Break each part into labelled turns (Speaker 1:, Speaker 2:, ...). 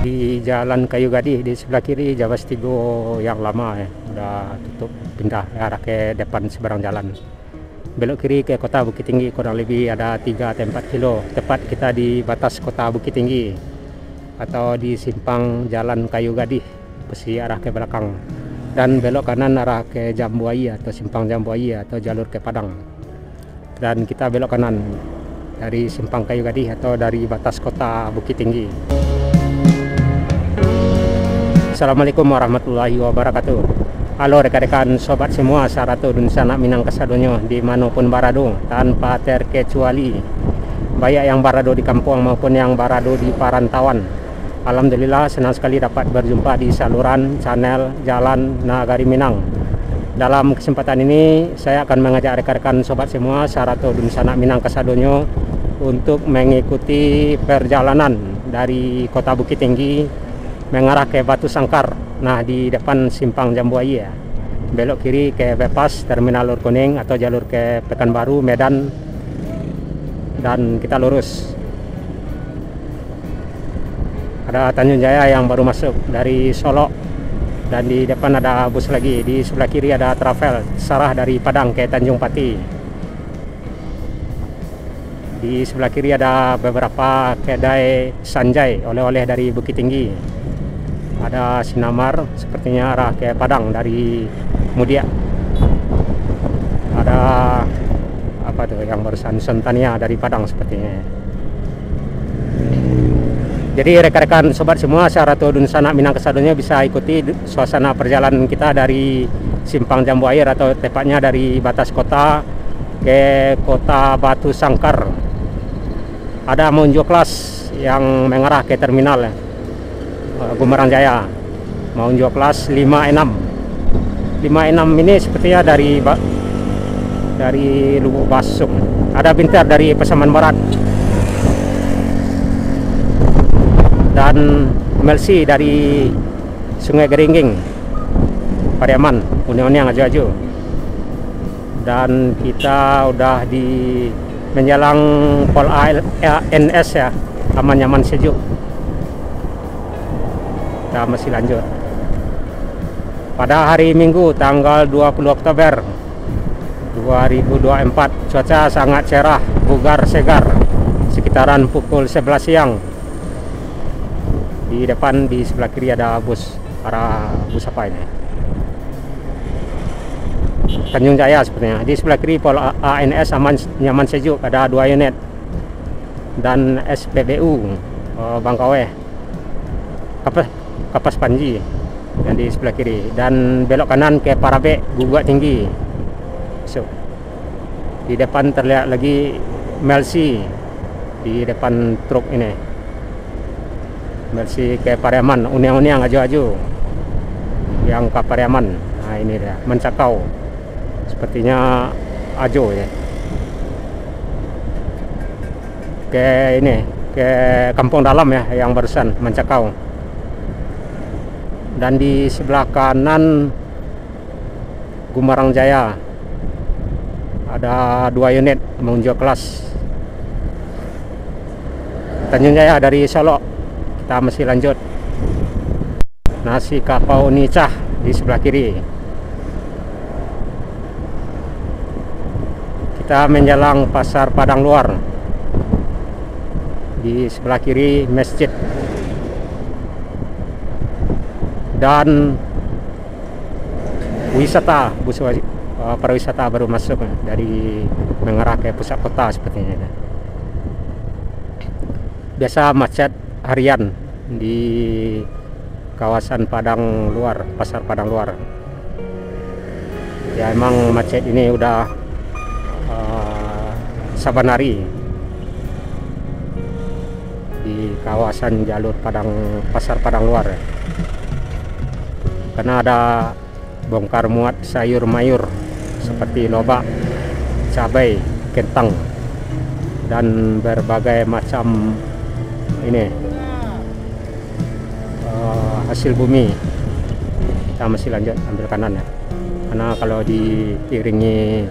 Speaker 1: Di Jalan Kayu Gadih di sebelah kiri Jawa Stigo yang lama ya, udah tutup, pindah arah ke depan seberang jalan. Belok kiri ke kota Bukit Tinggi, kurang lebih ada 3 atau 4 kilo. Tepat kita di batas kota Bukit Tinggi atau di simpang Jalan Kayu Gadih, besi arah ke belakang. Dan belok kanan arah ke Jambuayi atau simpang Jambuayi atau jalur ke Padang. Dan kita belok kanan dari simpang Kayu Gadih atau dari batas kota Bukit Tinggi. Assalamualaikum warahmatullahi wabarakatuh. Halo rekan-rekan sobat semua, Saratu dan sanak Minang Kasadonyo dimanapun barado, tanpa terkecuali, baik yang barado di kampung maupun yang barado di perantauan. Alhamdulillah senang sekali dapat berjumpa di saluran channel Jalan Nagari Minang. Dalam kesempatan ini saya akan mengajak rekan-rekan sobat semua, Saratu dan sanak Minang Kasadonyo untuk mengikuti perjalanan dari kota Bukit Tinggi mengarah ke Batu Sangkar. Nah, di depan simpang Jambuayi ya. Belok kiri ke Bypass Terminal Lur Kuning atau jalur ke Pekanbaru, Medan. Dan kita lurus. Ada Tanjung Jaya yang baru masuk dari Solo. Dan di depan ada bus lagi. Di sebelah kiri ada travel Sarah dari Padang ke Tanjung Pati. Di sebelah kiri ada beberapa kedai Sanjay, oleh-oleh dari Bukit Tinggi. Ada Sinamar, sepertinya arah ke Padang dari Mudia. Ada apa tuh yang barusan Sentania dari Padang sepertinya. Jadi rekan-rekan sobat semua, Saratu dan sanak Minang Kasadonyo bisa ikuti suasana perjalanan kita dari simpang Jambuair atau tepatnya dari batas kota ke kota Batu Sangkar. Ada menuju kelas yang mengarah ke terminal ya. Gumarang Jaya mau jual kelas 56 ini sepertinya dari Lubuk Basung. Ada Bintar dari Pasaman Barat dan Melsi dari Sungai Geringging, Pariaman, Union aju-aju. Dan kita udah di menjelang Pol ANS ya, aman nyaman sejuk. Kita masih lanjut. Pada hari Minggu tanggal 20 Oktober 2024, cuaca sangat cerah, bugar segar, sekitaran pukul 11 siang. Di depan di sebelah kiri ada bus, arah bus apa ini? Tanjung Jaya sepertinya. Di sebelah kiri Pol ANS aman nyaman sejuk, ada 2 unit. Dan SPBU Bangkawe Kapas Panji yang di sebelah kiri, dan belok kanan ke Parabek Guguak Tinggi. So, di depan terlihat lagi Melsi di depan truk ini. Melsi ke Pariaman, Uniang aju-aju yang ke Pariaman. Nah, ini dia Mencakau, sepertinya aju ya. Ke ini, ke Kampung Dalam ya yang barusan Mencakau. Dan di sebelah kanan Gumarang Jaya ada 2 unit menuju kelas. Tanjung Jaya dari Solo kita masih lanjut. Nasi Kapau Nicah di sebelah kiri. Kita menjelang Pasar Padang Luar. Di sebelah kiri masjid. Dan wisata, bus pariwisata baru masuk dari mengarah ke pusat kota sepertinya. Biasa macet harian di kawasan Padang Luar, Pasar Padang Luar. Ya emang macet ini udah saban hari di kawasan jalur Pasar Padang Luar ya. Karena ada bongkar muat sayur mayur seperti lobak, cabai, kentang, dan berbagai macam ini hasil bumi. Kita masih lanjut ambil kanan ya, karena kalau diiringi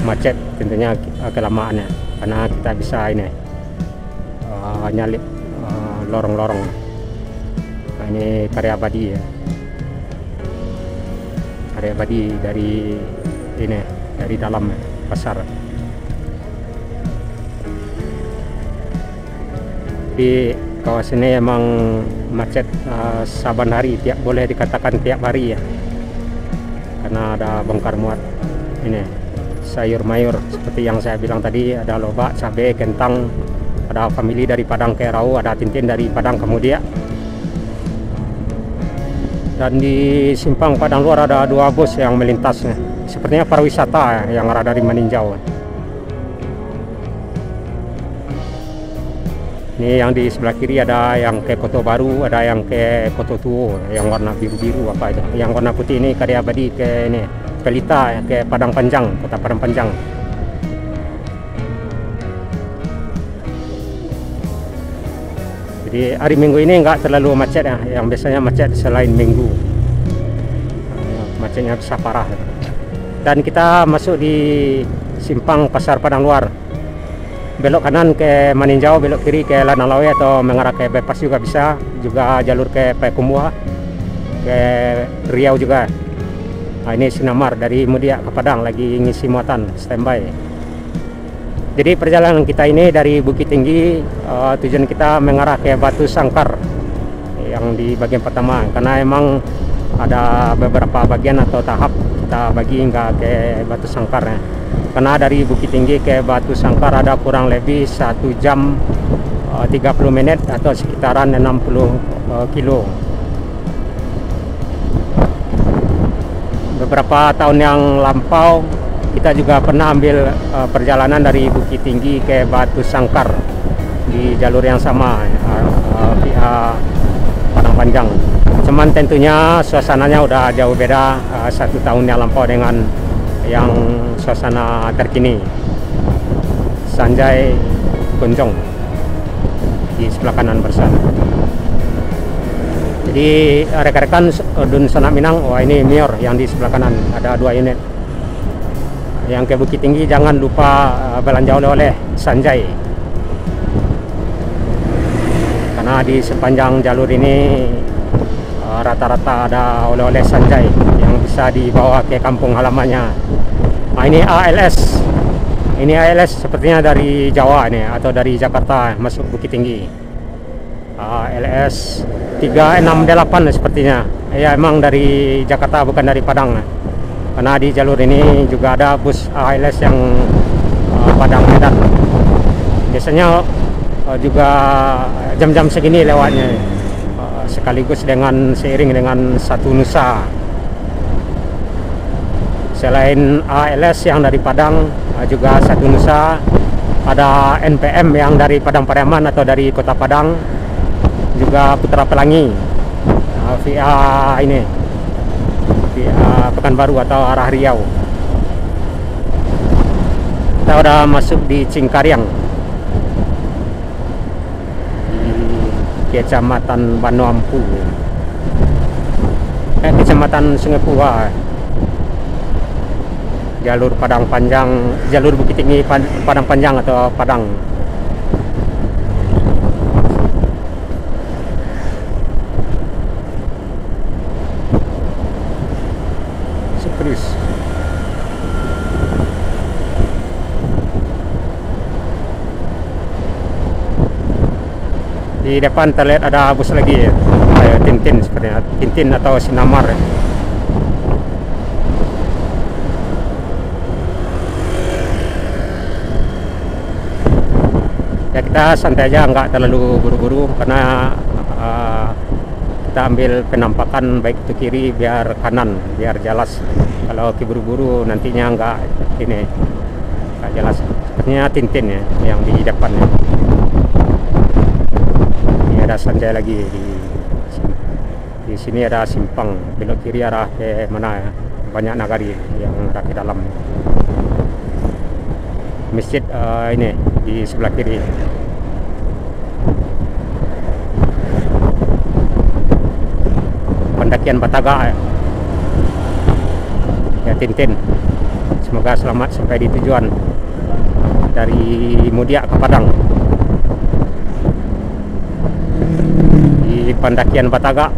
Speaker 1: macet tentunya kelamaan ya, karena kita bisa ini nyalip lorong-lorong. Nah, ini karya abadi ya, karya abadi dari ini, dari dalam pasar. Di kawasan ini emang macet saban hari, boleh dikatakan tiap hari ya, karena ada bongkar muat ini sayur mayur seperti yang saya bilang tadi, ada lobak, cabai, kentang, ada famili dari Padang ke Rau, ada Tintin dari Padang ke Mudia. Dan di simpang Padang Luar ada 2 bus yang melintasnya, sepertinya pariwisata yang arah dari Maninjau. Ini yang di sebelah kiri ada yang ke Kota Baru, ada yang ke Kota Tuo, yang warna biru-biru apa itu. Yang warna putih ini karya abadi ke ini, Pelita, ke Padang Panjang, Kota Padang Panjang. Jadi hari Minggu ini nggak terlalu macet ya, yang biasanya macet selain Minggu. Macetnya bisa parah. Dan kita masuk di simpang Pasar Padang Luar. Belok kanan ke Maninjau, belok kiri ke Lanang Lawe atau mengarah ke Bypass juga bisa, juga jalur ke Payakumbuh, ke Riau juga. Nah, ini Sinamar dari Mudia ke Padang lagi ngisi muatan, standby. Jadi perjalanan kita ini dari Bukit Tinggi, tujuan kita mengarah ke Batu Sangkar yang di bagian pertama, karena emang ada beberapa bagian atau tahap kita bagi hingga ke Batu Sangkar ya. Karena dari Bukit Tinggi ke Batu Sangkar ada kurang lebih 1 jam 30 menit atau sekitaran 60 kilo. Beberapa tahun yang lampau kita juga pernah ambil perjalanan dari Bukit Tinggi ke Batu Sangkar di jalur yang sama, via Padang Panjang. Cuman tentunya suasananya udah jauh beda 1 tahun yang lampau dengan yang suasana terkini. Sanjay Gonjong di sebelah kanan bersama. Jadi rekan-rekan Dun Sanak Minang, wah ini Mior yang di sebelah kanan, ada 2 unit. Yang ke Bukit Tinggi jangan lupa belanja oleh-oleh Sanjay, karena di sepanjang jalur ini rata-rata ada oleh-oleh Sanjay yang bisa dibawa ke kampung halamannya. Nah, ini ALS. Ini ALS sepertinya dari Jawa ini atau dari Jakarta masuk Bukit Tinggi. ALS 368 sepertinya. Ya emang dari Jakarta bukan dari Padang. Karena di jalur ini juga ada bus ALS yang Padang Medan. Biasanya juga jam-jam segini lewatnya. Sekaligus seiring dengan Satu Nusa. Selain ALS yang dari Padang, juga Satu Nusa, ada NPM yang dari Padang Pariaman atau dari Kota Padang, juga Putra Pelangi via ini, via Pekanbaru atau arah Riau. Kita udah masuk di Cingkariang, Kecamatan Banoampu, Kecamatan Sungai Pua. Jalur Padang Panjang, jalur Bukit Tinggi Padang Panjang atau Padang. Surprise. Di depan terlihat ada bus lagi ya, kayak Tintin sepertinya, Tintin atau Sinamar ya. Ya kita santai aja, nggak terlalu buru-buru, karena kita ambil penampakan baik itu kiri biar kanan, biar jelas. Kalau buru-buru nantinya nggak jelas. Sepertinya Tintin ya yang di depannya. Ini ada Sanjay lagi di sini ada simpang, belok kiri arah ke mana ya? Banyak nagari yang arah ke dalam. Masjid ini di sebelah kiri. pendakian Bataga ya Tintin. Semoga selamat sampai di tujuan dari Mudia ke Padang di pendakian Bataga.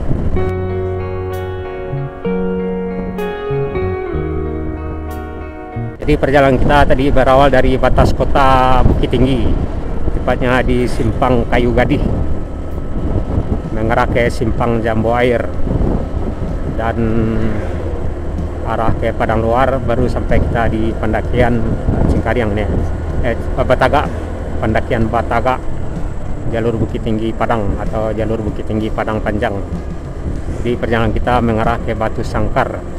Speaker 1: Jadi perjalanan kita tadi berawal dari batas kota Bukit Tinggi, tepatnya di Simpang Kayu Gadih, mengarah ke Simpang Jambu Air dan arah ke Padang Luar, baru sampai kita di pendakian Cingkariang nih, Bataga, pendakian Bataga, jalur Bukit Tinggi Padang atau jalur Bukit Tinggi Padang Panjang. Di perjalanan kita mengarah ke Batu Sangkar.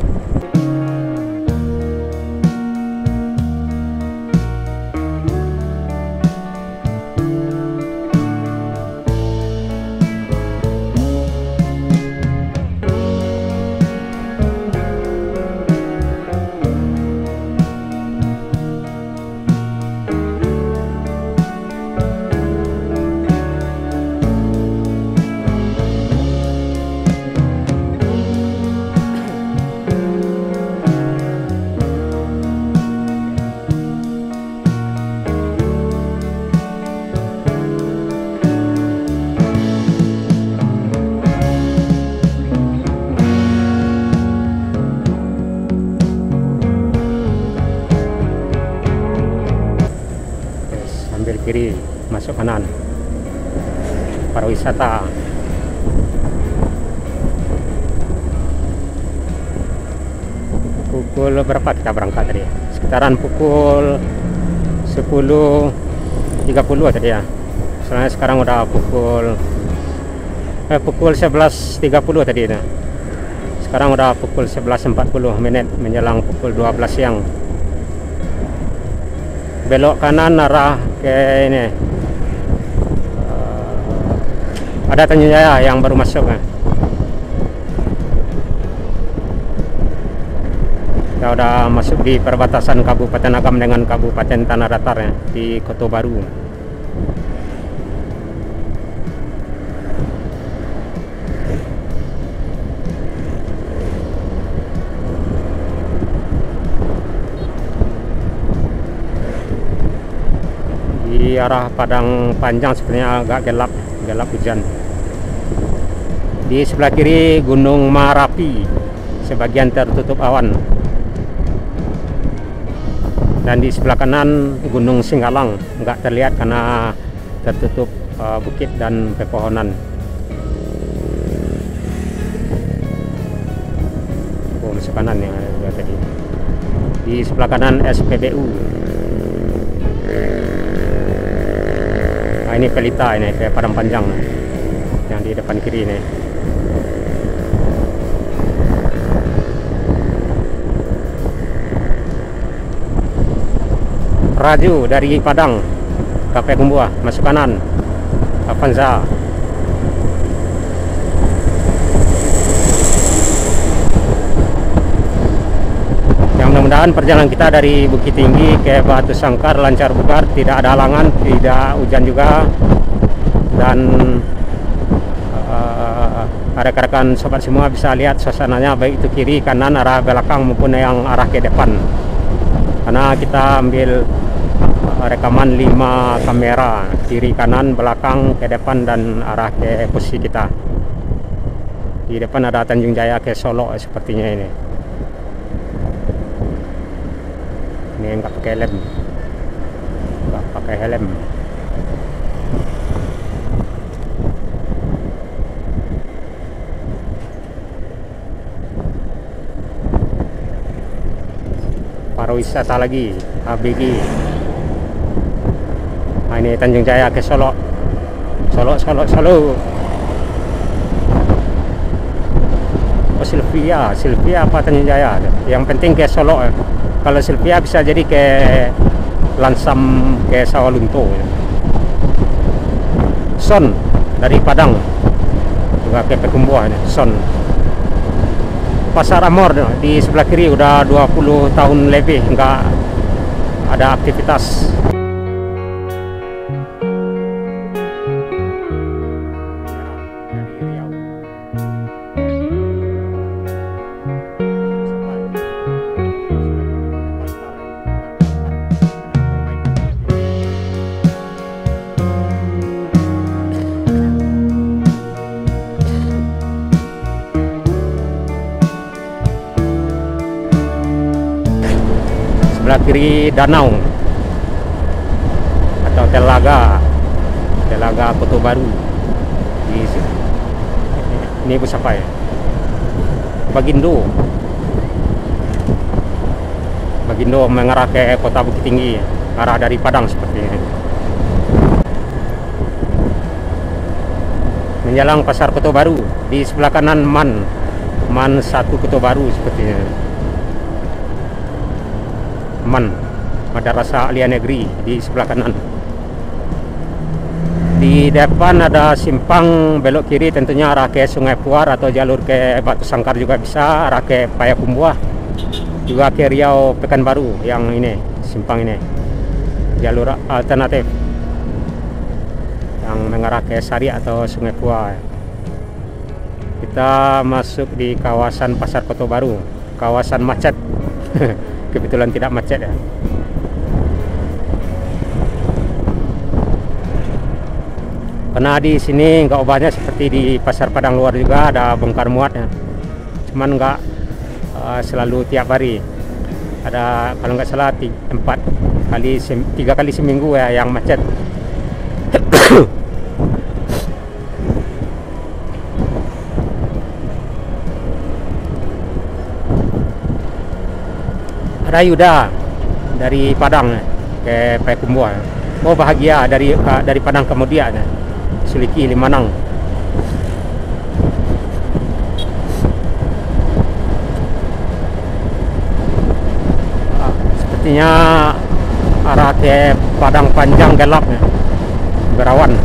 Speaker 1: Ambil kiri, masuk kanan, pariwisata. Pukul berapa kita berangkat tadi? Sekitaran pukul 10.30 tadi ya. Soalnya sekarang udah pukul 11.30 tadi itu. Sekarang udah pukul 11.40 menit menjelang pukul 12 siang. Belok kanan arah ke ini, ada Tanjung Jaya yang baru masuk ya. Kita udah masuk di perbatasan Kabupaten Agam dengan Kabupaten Tanah Datar ya, di Kota Baru. Di arah Padang Panjang sebenarnya agak gelap hujan. Di sebelah kiri Gunung Marapi, sebagian tertutup awan. Dan di sebelah kanan Gunung Singgalang, nggak terlihat karena tertutup bukit dan pepohonan. Oh, masuk kanan ya tadi. Di sebelah kanan SPBU. Nah, ini Pelita ini kayak Padang Panjang yang di depan kiri ini. Raju dari Padang Kape Kumbua, masuk kanan Avanza. Mudah-mudahan perjalanan kita dari Bukit Tinggi ke Batu Sangkar lancar bugar, tidak ada halangan, tidak hujan juga, dan rekan-rekan sobat semua bisa lihat suasananya baik itu kiri, kanan, arah belakang maupun yang arah ke depan. Karena kita ambil rekaman 5 kamera, kiri, kanan, belakang, ke depan, dan arah ke posisi kita. Di depan ada Tanjung Jaya ke Solo sepertinya ini. Ini nggak pakai helm, nggak pakai helm. Pariwisata lagi, ABG. Nah, ini Tanjung Jaya ke Solo. Solo. Oh, Silvia apa Tanjung Jaya? Yang penting ke Solo. Kalau Silvia bisa jadi ke Lansam, ke Sawalunto. Son dari Padang juga ke Pekumbuah ini. Son. Pasar Amor di sebelah kiri udah 20 tahun lebih nggak ada aktivitas. sebelah kiri danau atau Telaga Kota Baru. Ini Busapai, Bagindo mengarah ke Kota Bukit Tinggi, arah dari Padang seperti ini. Menjelang Pasar Kota Baru, di sebelah kanan Man 1 Kota Baru seperti ini. Man Madrasah Aliyah Negeri di sebelah kanan. Di depan ada simpang belok kiri, tentunya arah ke Sungai Puar atau jalur ke Batu Sangkar juga bisa, arah ke Payakumbuh, juga ke Riau Pekanbaru. Yang ini simpang ini jalur alternatif yang mengarah ke Sari atau Sungai Puar. Kita masuk di kawasan Pasar Kota Baru, kawasan macet. Kebetulan tidak macet ya. Karena di sini nggak ubahnya seperti di Pasar Padang luar, juga ada bongkar muat ya. Cuman nggak selalu tiap hari. Ada kalau nggak salah 3 kali seminggu ya yang macet. Ada Yuda dari Padang ke Payakumbuh. Oh bahagia dari Padang kemudian Suliki Limanang. Sepertinya arah ke Padang panjang gelap ya, berawan.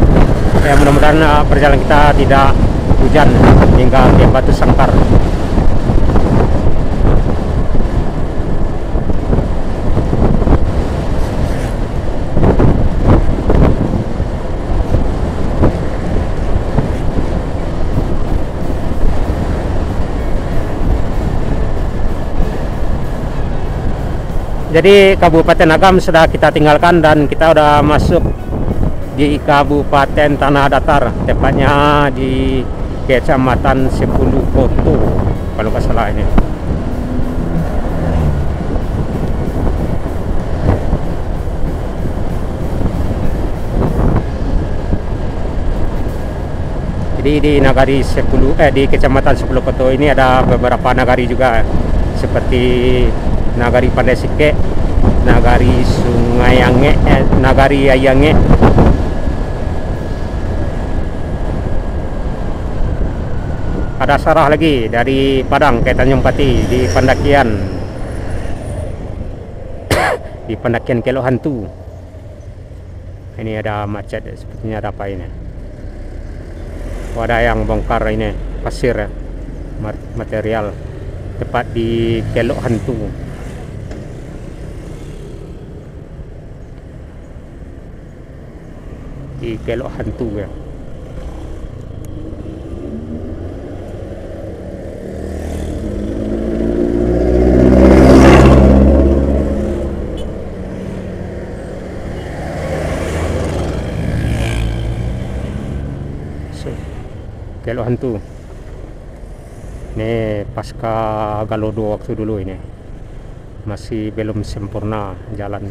Speaker 1: Ya mudah-mudahan perjalanan kita tidak hujan hingga ke Batu Sangkar. Jadi Kabupaten Agam sudah kita tinggalkan dan kita udah masuk di Kabupaten Tanah Datar, tepatnya di Kecamatan 10 Koto kalau nggak salah ini. Jadi di nagari 10 di Kecamatan 10 Koto ini ada beberapa nagari juga, seperti Nagari Pandai Sike, Nagari Sungai Yange, Nagari Ayange. Ada sarah lagi dari Padang ke Tanjung Pati di pendakian di pendakian Kelok Hantu. Ini ada macet, sepertinya ada apa ini? Oh, ada yang bongkar ini pasir material tepat di Kelok Hantu. Di Kelok Hantu ya. Kelok Hantu. Ini pasca Galodo waktu dulu ini. Masih belum sempurna jalan.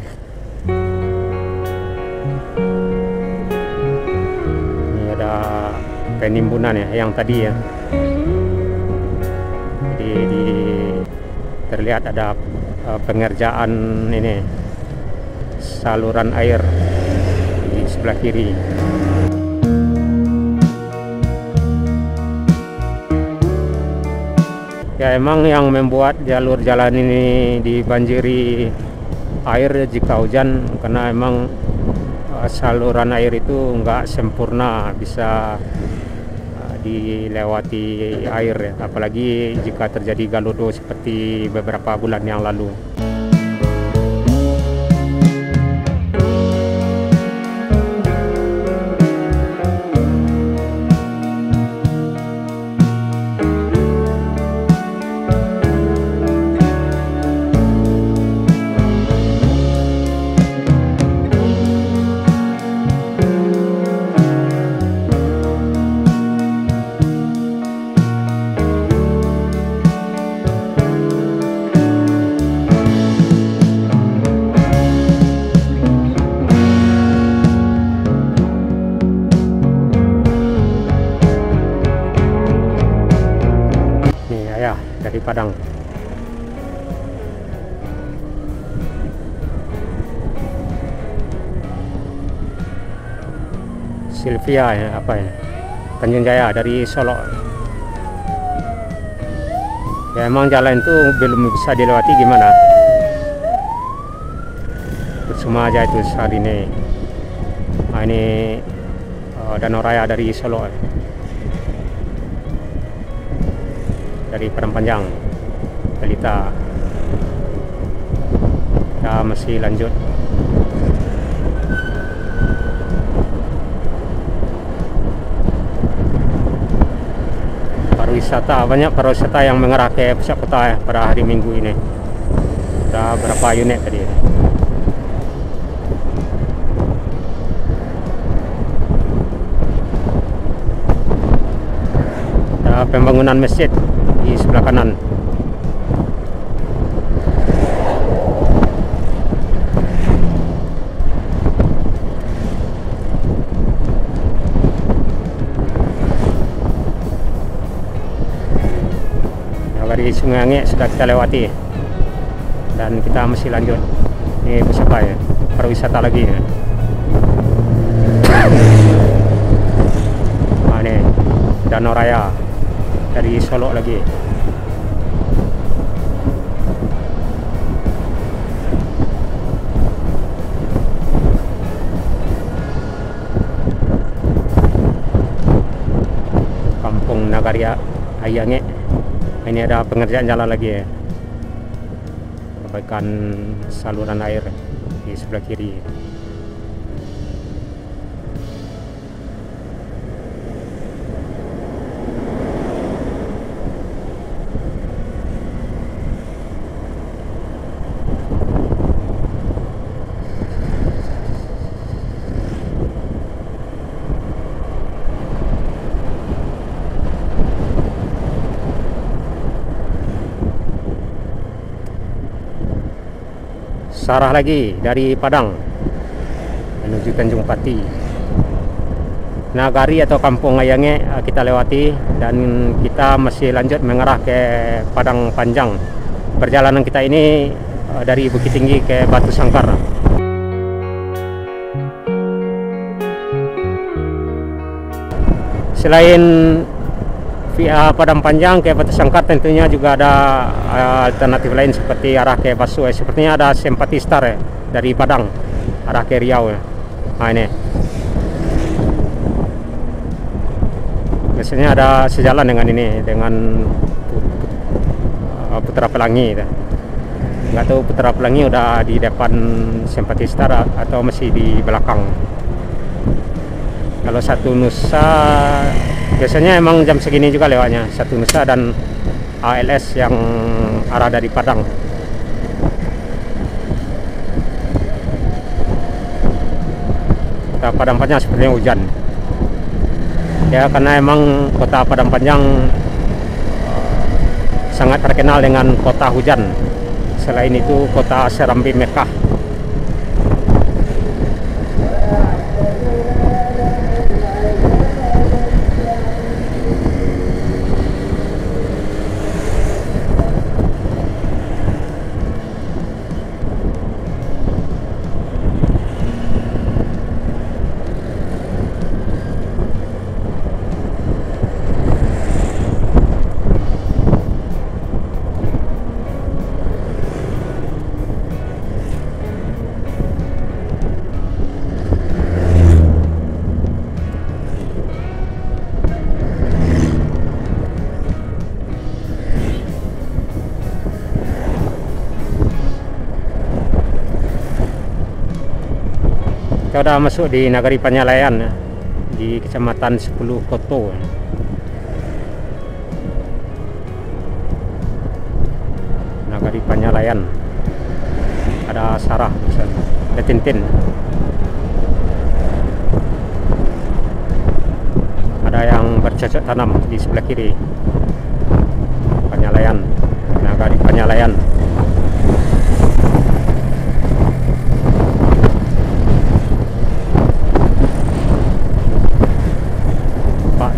Speaker 1: Penimbunan ya yang tadi ya. Jadi terlihat ada pengerjaan ini saluran air di sebelah kiri. Ya emang yang membuat jalur jalan ini dibanjiri air jika hujan, karena emang saluran air itu nggak sempurna bisa dilewati air ya, apalagi jika terjadi galodo seperti beberapa bulan yang lalu. dari Padang. Sylvia ya, apa ya, Tanjung Jaya dari Solo. Ya emang jalan itu belum bisa dilewati gimana, cuma aja itu hari ini. Nah, ini Danau Raya dari Solo, dari Padang Panjang, Pelita. Kita masih lanjut. Pariwisata, banyak pariwisata yang mengarah ke pusat kota ya, pada hari Minggu ini. Ada berapa unit tadi? Ada pembangunan masjid di sebelah kanan. Dari Sungai Angke sudah kita lewati dan kita masih lanjut. Ini pusaka ya, pariwisata lagi ya. Nah, ini Danau Raya dari Solo lagi. Kampung Nagari Ayangke. Ini ada pengerjaan jalan lagi ya, perbaikan saluran air di sebelah kiri. Sarah lagi dari Padang menuju Tanjung Pati. Nagari atau Kampung Ayangke kita lewati dan kita masih lanjut mengarah ke Padang Panjang. Perjalanan kita ini dari Bukit Tinggi ke Batu Sangkar. Selain via Padang Panjang ke Batu Sangkar, tentunya juga ada alternatif lain seperti arah ke Basu. Sepertinya ada Simpati Star ya, dari Padang arah ke Riau ya. Nah ini biasanya ada sejalan dengan ini, dengan Putra Pelangi. Nggak tahu Putra Pelangi udah di depan Simpati Star atau masih di belakang. Kalau Satu Nusa biasanya emang jam segini juga lewatnya, Satu Nusa dan ALS yang arah dari Padang. Kota Padang Panjang sepertinya hujan ya, karena emang kota Padang Panjang sangat terkenal dengan kota hujan. Selain itu kota Serambi Mekah. Kita udah masuk di Nagari Panyalayan di Kecamatan 10 Koto. Nagari Panyalayan. Ada Sarah, ada Tintin. Ada yang bercocok tanam di sebelah kiri. Panyalayan, Nagari Panyalayan.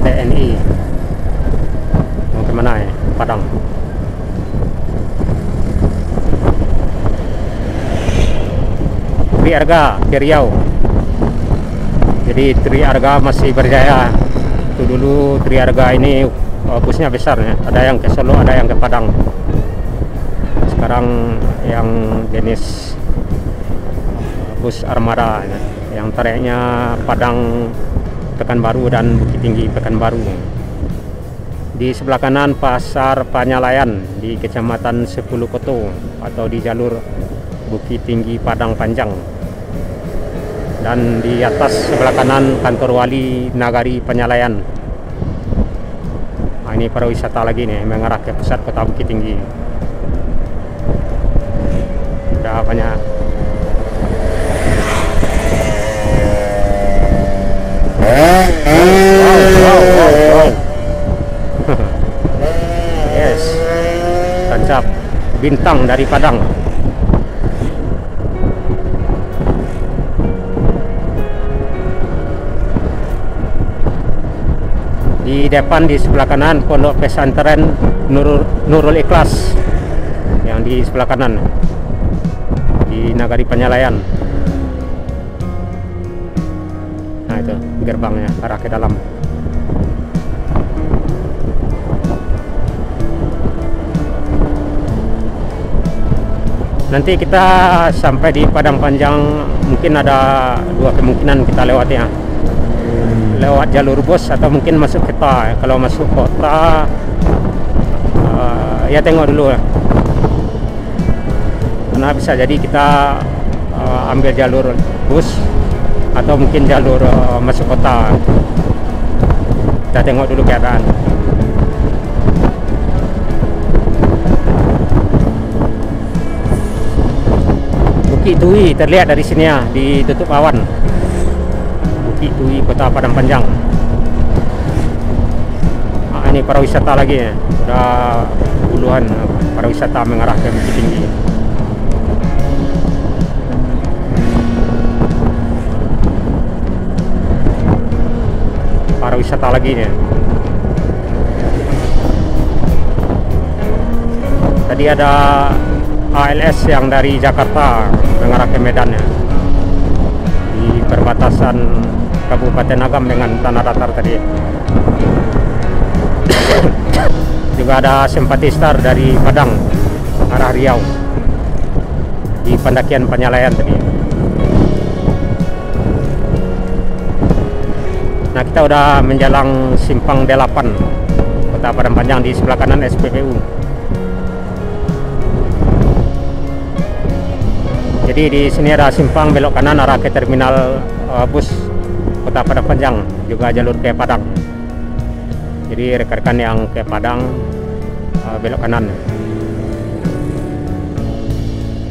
Speaker 1: TNI mau kemana ya? Padang. Triarga ke Riau. Jadi Triarga masih berjaya. Itu dulu Triarga ini busnya besar ya. Ada yang ke Solo, ada yang ke Padang. Sekarang yang jenis bus armada ya, yang trayeknya Padang Pekanbaru dan Bukit Tinggi Pekanbaru. Di sebelah kanan Pasar Panyalayan di Kecamatan Sepulukoto atau di jalur Bukit Tinggi Padang Panjang. Dan di atas sebelah kanan kantor wali Nagari Panyalayan. Nah, ini pariwisata lagi nih mengarah ke pusat kota Bukit Tinggi. Udah banyak. Wow. Yes, tancap bintang dari Padang. Di depan di sebelah kanan Pondok Pesantren Nurul Ikhlas yang di sebelah kanan di Nagari Panyalayan. Nah itu gerbangnya arah ke dalam. Nanti kita sampai di Padang Panjang, mungkin ada dua kemungkinan kita lewati ya. Lewat jalur bus atau mungkin masuk kota. Kalau masuk kota ya tengok dulu ya. Karena bisa jadi kita ambil jalur bus atau mungkin jalur masuk kota. Kita tengok dulu keadaan. Bukit Tui terlihat dari sini ya, ditutup awan. Bukit Tui Kota Padang Panjang. Nah, ini pariwisata lagi ya. Udah puluhan pariwisata mengarah ke Bukit Tinggi. Pariwisata lagi nih. Tadi ada ALS yang dari Jakarta mengarah ke Medan ya, di perbatasan Kabupaten Agam dengan Tanah Datar tadi. Juga ada Simpati Star dari Padang arah Riau di pendakian Panyalayan tadi. Nah, kita udah menjelang Simpang 8 Kota Padang Panjang, di sebelah kanan SPBU. Jadi di sini ada simpang belok kanan arah ke terminal bus Kota Padang Panjang, juga jalur ke Padang. Jadi rekan-rekan yang ke Padang belok kanan.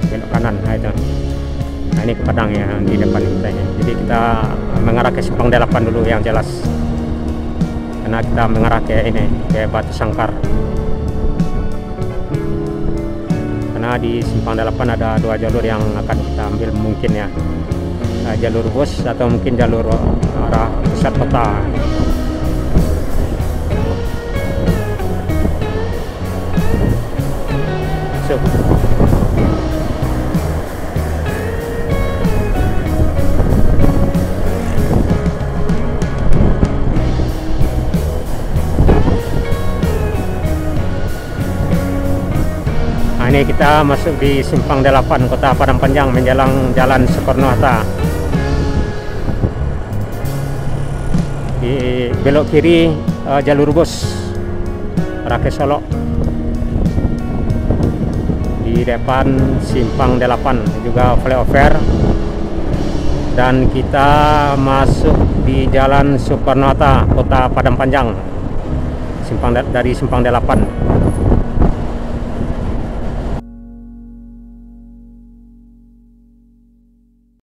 Speaker 1: Belok kanan, nah itu. Nah ini ke Padang ya, di depan kita ya. Jadi kita mengarah ke simpang 8 dulu yang jelas. Karena kita mengarah ke ini, ke Batu Sangkar. Karena di simpang 8 ada dua jalur yang akan kita ambil mungkin ya, jalur bus atau mungkin jalur arah pusat kota. So. Ini kita masuk di simpang 8 Kota Padang Panjang menjelang Jalan Soekarno-Hatta. Di belok kiri jalur bus arah ke Solo. Di depan simpang 8 juga flyover. Dan kita masuk di Jalan Soekarno-Hatta Kota Padang Panjang. Dari simpang 8.